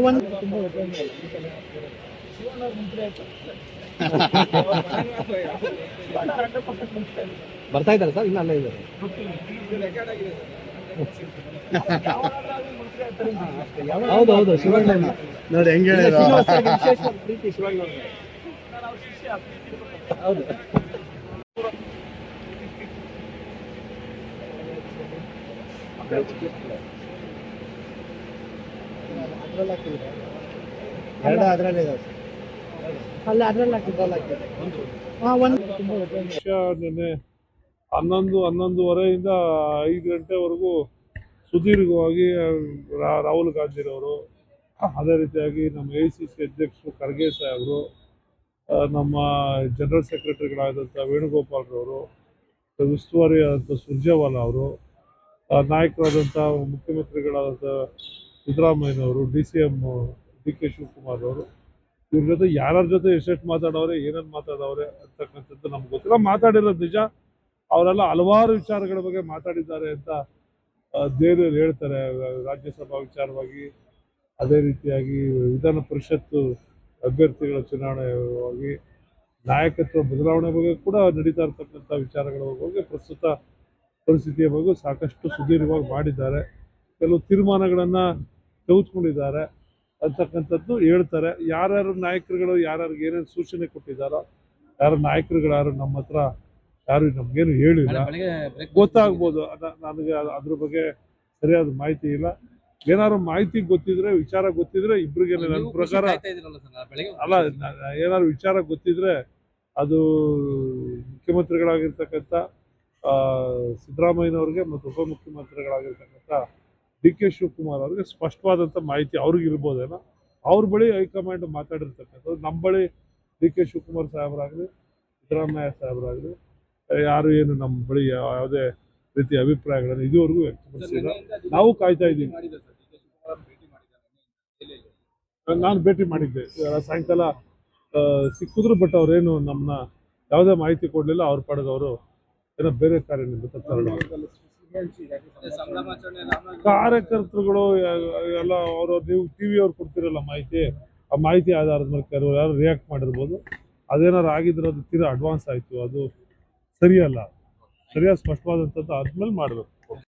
ಒಂದು ಬರ್ತಾ ಇದ್ದಾರೆ ಸರ್, ಇನ್ನ ಅಲ್ಲೇ ಇದ್ದಾರೆ. ಹೌದು ಹೌದು, ಶಿವಣ್ಣ ನೋಡಿ ಹೆಂಗೆ ಹೇಳಿದ್ರು. ಪ್ರೀತಿ ಶಿವಣ್ಣ ಹೌದು. ಅದರಲ್ಲೇ ಇದಾವೆ ಅಲ್ಲ, ಅದ್ರಲ್ಲಿ ಹಾಕಿದ್ರೆ ನಿನ್ನೆ 11:30 5 ಗಂಟೆವರೆಗೂ ಸುದೀರ್ಘವಾಗಿ ರಾಹುಲ್ ಗಾಂಧಿರವರು, ಅದೇ ರೀತಿಯಾಗಿ ನಮ್ಮ AICC ಅಧ್ಯಕ್ಷರು ಖರ್ಗೆ ಸಾಹೇಬರು, ನಮ್ಮ ಜನರಲ್ ಸೆಕ್ರೆಟರಿಗಳಾದಂಥ ವೇಣುಗೋಪಾಲ್ರವರು, ಉಸ್ತುವಾರಿ ಆದಂಥ ಸುರ್ಜೇವಾಲಾ ಅವರು, ನಾಯಕರಾದಂಥ ಮುಖ್ಯಮಂತ್ರಿಗಳಾದಂಥ ಸಿದ್ದರಾಮಯ್ಯನವರು, DCM DK ಶಿವಕುಮಾರ್ ಅವರು, ಇವ್ರ ಜೊತೆ ಯಾರ್ಯಾರ ಜೊತೆ ಎಷ್ಟೆಷ್ಟು ಮಾತಾಡೋರೆ, ಏನೇನು ಮಾತಾಡೋರೆ ಅಂತಕ್ಕಂಥದ್ದು ನಮ್ಗೆ ಗೊತ್ತಿಲ್ಲ. ಮಾತಾಡಿರೋದು ನಿಜ, ಅವರೆಲ್ಲ ಹಲವಾರು ವಿಚಾರಗಳ ಬಗ್ಗೆ ಮಾತಾಡಿದ್ದಾರೆ ಅಂತ ದೇವರು ಹೇಳ್ತಾರೆ. ರಾಜ್ಯಸಭಾ ವಿಚಾರವಾಗಿ, ಅದೇ ರೀತಿಯಾಗಿ ವಿಧಾನ ಪರಿಷತ್ತು ಅಭ್ಯರ್ಥಿಗಳ ಚುನಾವಣೆಯಾಗಿ, ನಾಯಕತ್ವ ಬದಲಾವಣೆ ಬಗ್ಗೆ ಕೂಡ ನಡೀತಾ ಇರ್ತಕ್ಕಂಥ ವಿಚಾರಗಳ ಬಗ್ಗೆ, ಪ್ರಸ್ತುತ ಪರಿಸ್ಥಿತಿಯ ಬಗ್ಗೆ ಸಾಕಷ್ಟು ಸುದೀರ್ಘವಾಗಿ ಮಾಡಿದ್ದಾರೆ. ಕೆಲವು ತೀರ್ಮಾನಗಳನ್ನು ತೆಗೆದುಕೊಂಡಿದ್ದಾರೆ ಅಂತಕ್ಕಂಥದ್ದು ಹೇಳ್ತಾರೆ. ಯಾರ್ಯಾರು ನಾಯಕರುಗಳು ಯಾರ್ಯಾರಿಗೆ ಏನೇನು ಸೂಚನೆ ಕೊಟ್ಟಿದ್ದಾರೋ, ಯಾರು ನಾಯಕರುಗಳು ನಮ್ಮ ಹತ್ರ ಯಾರು ನಮಗೇನು ಹೇಳಿಲ್ಲ. ಗೊತ್ತಾಗ್ಬೋದು, ನನಗೆ ಅದ್ರ ಬಗ್ಗೆ ಸರಿಯಾದ ಮಾಹಿತಿ ಇಲ್ಲ. ಏನಾದ್ರು ಮಾಹಿತಿ ಗೊತ್ತಿದ್ರೆ, ವಿಚಾರ ಗೊತ್ತಿದ್ರೆ ಇಬ್ರಿಗೆ ನನ್ನ ಪ್ರಕಾರ ಅಲ್ಲ, ಏನಾದ್ರು ವಿಚಾರ ಗೊತ್ತಿದ್ರೆ ಅದು ಮುಖ್ಯಮಂತ್ರಿಗಳಾಗಿರ್ತಕ್ಕಂಥ ಸಿದ್ದರಾಮಯ್ಯನವ್ರಿಗೆ ಮತ್ತು ಉಪಮುಖ್ಯಮಂತ್ರಿಗಳಾಗಿರ್ತಕ್ಕಂಥ DK ಶಿವಕುಮಾರ್ ಅವ್ರಿಗೆ ಸ್ಪಷ್ಟವಾದಂಥ ಮಾಹಿತಿ ಅವ್ರಿಗೆ ಇರ್ಬೋದೇನೋ. ಅವ್ರ ಬಳಿ ಹೈಕಮಾಂಡ್ ಮಾತಾಡಿರ್ತಕ್ಕಂಥದ್ದು. ನಮ್ಮ ಬಳಿ DK ಶಿವಕುಮಾರ್ ಸಾಹೇಬರಾಗಲಿ, ಸಿದ್ದರಾಮಯ್ಯ ಸಾಹೇಬರಾಗಲಿ ಯಾರು ಏನು ನಮ್ಮ ಬಳಿ ಯಾವುದೇ ರೀತಿಯ ಅಭಿಪ್ರಾಯಗಳನ್ನು ಇದುವರೆಗೂ ವ್ಯಕ್ತಪಡಿಸಿಲ್ಲ. ನಾವು ಕಾಯ್ತಾ ಇದ್ದೀವಿ. ನಾನು ಭೇಟಿ ಮಾಡಿದ್ದೆ ಸಾಯಂಕಾಲ ಸಿಕ್ಕಿದ್ರು, ಬಟ್ ಅವ್ರೇನು ನಮ್ಮನ್ನ ಯಾವುದೇ ಮಾಹಿತಿ ಕೊಡಲಿಲ್ಲ. ಅವ್ರ ಪಡೆದವರು ಏನೋ ಬೇರೆ ಕಾರ್ಯನಿಮಿತ್ತ ಕಾರ್ಯಕರ್ತರುಗಳು ಎಲ್ಲ ಅವರು, ನೀವು TV ಅವ್ರು ಕೊಡ್ತಿರಲ್ಲ ಮಾಹಿತಿ, ಆ ಮಾಹಿತಿ ಆಧಾರದ ಮೇಲೆ ಕೆಲವರು ಯಾರು ರಿಯಾಕ್ಟ್ ಮಾಡಿರ್ಬೋದು. ಅದೇನಾರು ಆಗಿದ್ರೆ ಅದು ತೀರಾ ಅಡ್ವಾನ್ಸ್ ಆಯಿತು, ಅದು ಸರಿಯಲ್ಲ. ಸರಿಯಾದ ಸ್ಪಷ್ಟವಾದಂಥದ್ದು ಆದ್ಮೇಲೆ ಮಾಡಬೇಕು.